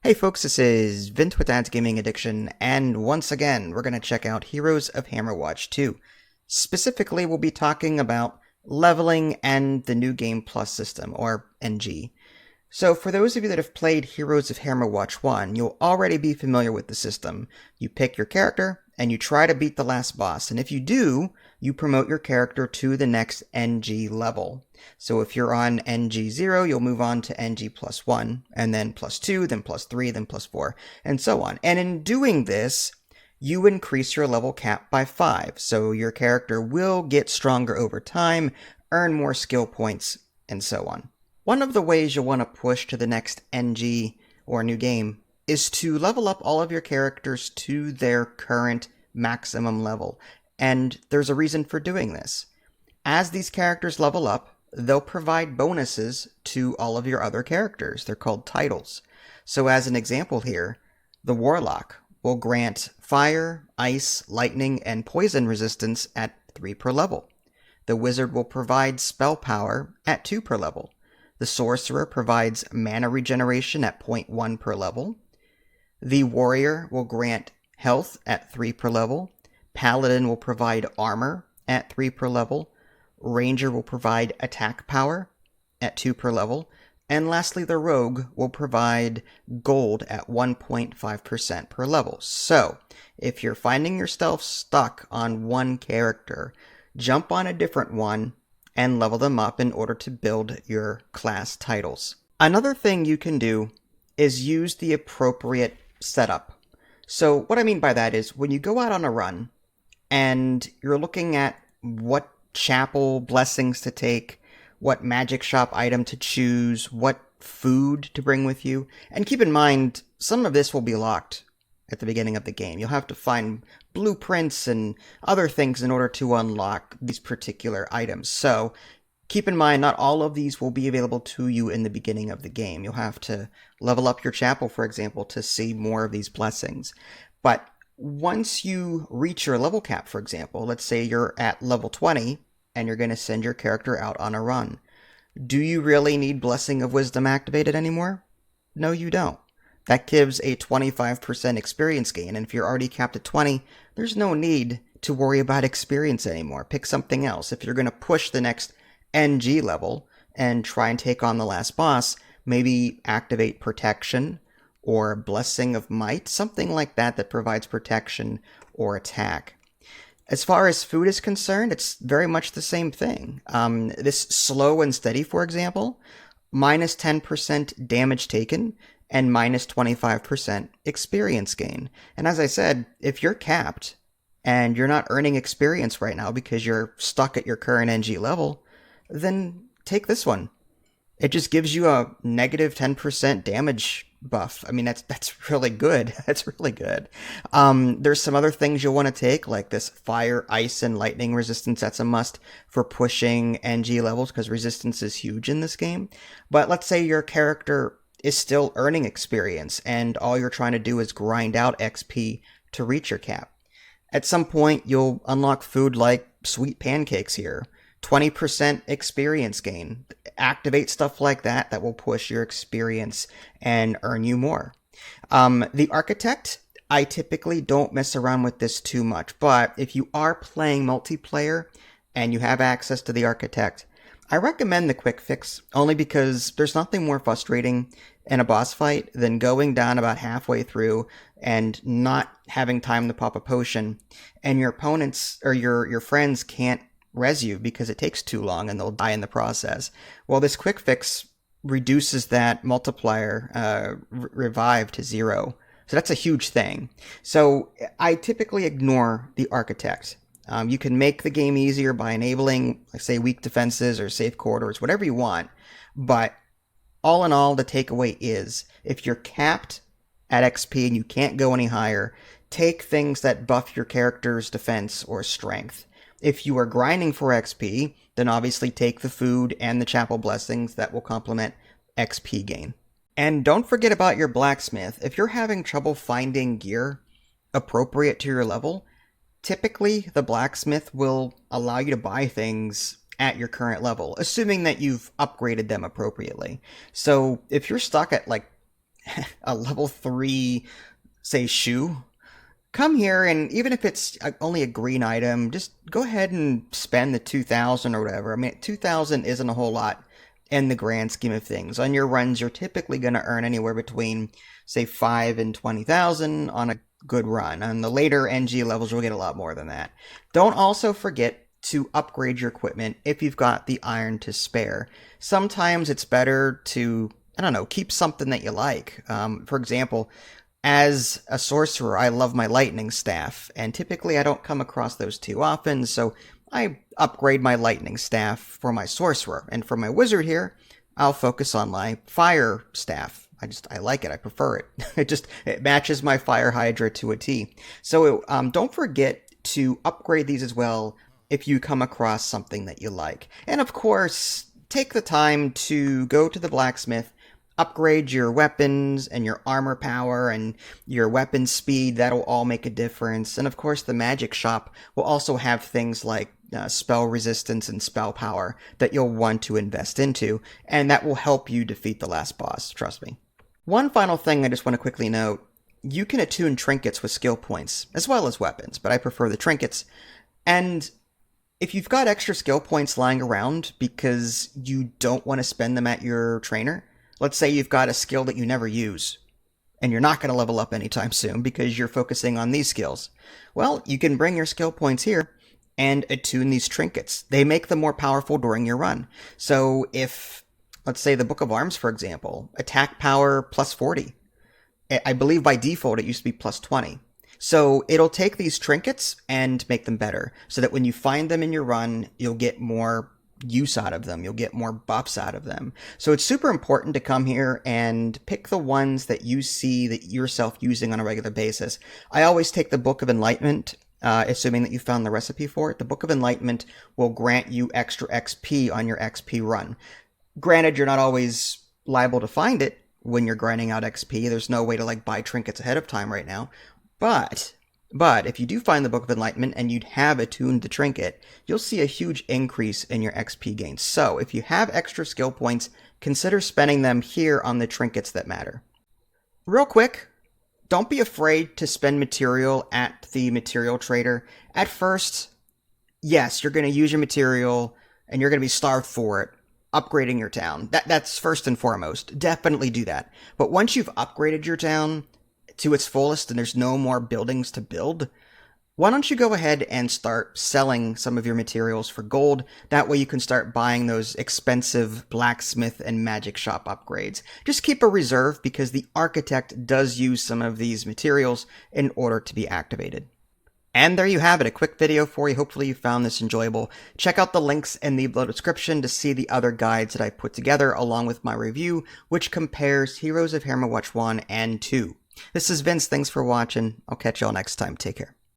Hey folks, this is Vint with Dad's Gaming Addiction, and once again, we're going to check out Heroes of Hammerwatch 2. Specifically, we'll be talking about leveling and the New Game Plus system, or NG. So for those of you that have played Heroes of Hammerwatch 1, you'll already be familiar with the system. You pick your character, and you try to beat the last boss, and if you do, you promote your character to the next NG level. So if you're on NG 0, you'll move on to NG plus 1, and then plus 2, then plus 3, then plus 4, and so on. And in doing this, you increase your level cap by 5, so your character will get stronger over time, earn more skill points, and so on. One of the ways you'll want to push to the next NG, or new game, is to level up all of your characters to their current maximum level. And there's a reason for doing this. As these characters level up, they'll provide bonuses to all of your other characters. They're called titles. So as an example here, the Warlock will grant fire, ice, lightning, and poison resistance at 3 per level. The Wizard will provide spell power at 2 per level. The Sorcerer provides mana regeneration at 0.1 per level. The Warrior will grant health at 3 per level. Paladin will provide armor at 3 per level. Ranger will provide attack power at 2 per level. And lastly, the Rogue will provide gold at 1.5% per level. So, if you're finding yourself stuck on one character, jump on a different one and level them up in order to build your class titles. Another thing you can do is use the appropriate setup. So what I mean by that is when you go out on a run and you're looking at what chapel blessings to take, what magic shop item to choose, what food to bring with you, and keep in mind some of this will be locked at the beginning of the game. You'll have to find blueprints and other things in order to unlock these particular items. So keep in mind, not all of these will be available to you in the beginning of the game. You'll have to level up your chapel, for example, to see more of these blessings. But once you reach your level cap, for example, let's say you're at level 20 and you're going to send your character out on a run. Do you really need Blessing of Wisdom activated anymore? No, you don't. That gives a 25% experience gain, and if you're already capped at 20, there's no need to worry about experience anymore. Pick something else. If you're going to push the next NG level and try and take on the last boss, maybe activate Protection or Blessing of Might, something like that that provides protection or attack. As far as food is concerned, it's very much the same thing. This slow and steady, for example, minus 10% damage taken and minus 25% experience gain. And as I said, if you're capped and you're not earning experience right now because you're stuck at your current NG level, then take this one. It just gives you a negative 10% damage buff. I mean, that's really good. That's really good. There's some other things you'll want to take, like this fire, ice, and lightning resistance. That's a must for pushing NG levels because resistance is huge in this game. But let's say your character is still earning experience and all you're trying to do is grind out XP to reach your cap. At some point, you'll unlock food like sweet pancakes here. 20% experience gain. Activate stuff like that that will push your experience and earn you more. The Architect, I typically don't mess around with this too much, but if you are playing multiplayer and you have access to the Architect, I recommend the quick fix only because there's nothing more frustrating in a boss fight than going down about halfway through and not having time to pop a potion and your opponents or your friends can't res you because it takes too long and they'll die in the process. Well, this quick fix reduces that multiplier revive to 0. So that's a huge thing. So I typically ignore the Architect. You can make the game easier by enabling, like, say, weak defenses or safe corridors, whatever you want. But all in all, the takeaway is if you're capped at XP and you can't go any higher, take things that buff your character's defense or strength. If you are grinding for XP, then obviously take the food and the chapel blessings that will complement XP gain. And don't forget about your Blacksmith. If you're having trouble finding gear appropriate to your level, typically the Blacksmith will allow you to buy things at your current level, assuming that you've upgraded them appropriately. So if you're stuck at like a level 3, say, shoe, come here, and even if it's only a green item, just go ahead and spend the 2,000 or whatever. I mean, 2,000 isn't a whole lot in the grand scheme of things. On your runs, you're typically going to earn anywhere between, say, 5 and 20,000 on a good run. On the later NG levels, you'll get a lot more than that. Don't also forget to upgrade your equipment if you've got the iron to spare. Sometimes it's better to, I don't know, keep something that you like. For example, as a sorcerer, I love my lightning staff, and typically I don't come across those too often, so I upgrade my lightning staff for my sorcerer. And for my wizard here, I'll focus on my fire staff. I like it. I prefer it. It matches my fire hydra to a T. So don't forget to upgrade these as well if you come across something that you like. And of course, take the time to go to the blacksmith, upgrade your weapons and your armor power and your weapon speed. That'll all make a difference. And of course, the magic shop will also have things like spell resistance and spell power that you'll want to invest into, and that will help you defeat the last boss, trust me. One final thing I just want to quickly note, you can attune trinkets with skill points, as well as weapons, but I prefer the trinkets. And if you've got extra skill points lying around because you don't want to spend them at your trainer, let's say you've got a skill that you never use, and you're not going to level up anytime soon because you're focusing on these skills. Well, you can bring your skill points here and attune these trinkets. They make them more powerful during your run. So if, let's say the Book of Arms, for example, attack power plus 40. I believe by default it used to be plus 20. So it'll take these trinkets and make them better so that when you find them in your run, you'll get more use out of them. You'll get more buffs out of them. So it's super important to come here and pick the ones that you see that yourself using on a regular basis. I always take the Book of Enlightenment, assuming that you found the recipe for it. The Book of Enlightenment will grant you extra XP on your XP run. Granted, you're not always liable to find it when you're grinding out XP. There's no way to buy trinkets ahead of time right now. But if you do find the Book of Enlightenment and you'd have attuned the trinket, you'll see a huge increase in your XP gains. So if you have extra skill points, consider spending them here on the trinkets that matter. Real quick, don't be afraid to spend material at the material trader. At first, yes, you're going to use your material and you're going to be starved for it, upgrading your town. That's first and foremost. Definitely do that. But once you've upgraded your town to its fullest and there's no more buildings to build, why don't you go ahead and start selling some of your materials for gold? That way you can start buying those expensive blacksmith and magic shop upgrades. Just keep a reserve because the architect does use some of these materials in order to be activated. And there you have it, a quick video for you. Hopefully you found this enjoyable. Check out the links in the below description to see the other guides that I put together along with my review, which compares Heroes of Hammerwatch 1 and 2. This is Vince, thanks for watching. I'll catch y'all next time. Take care.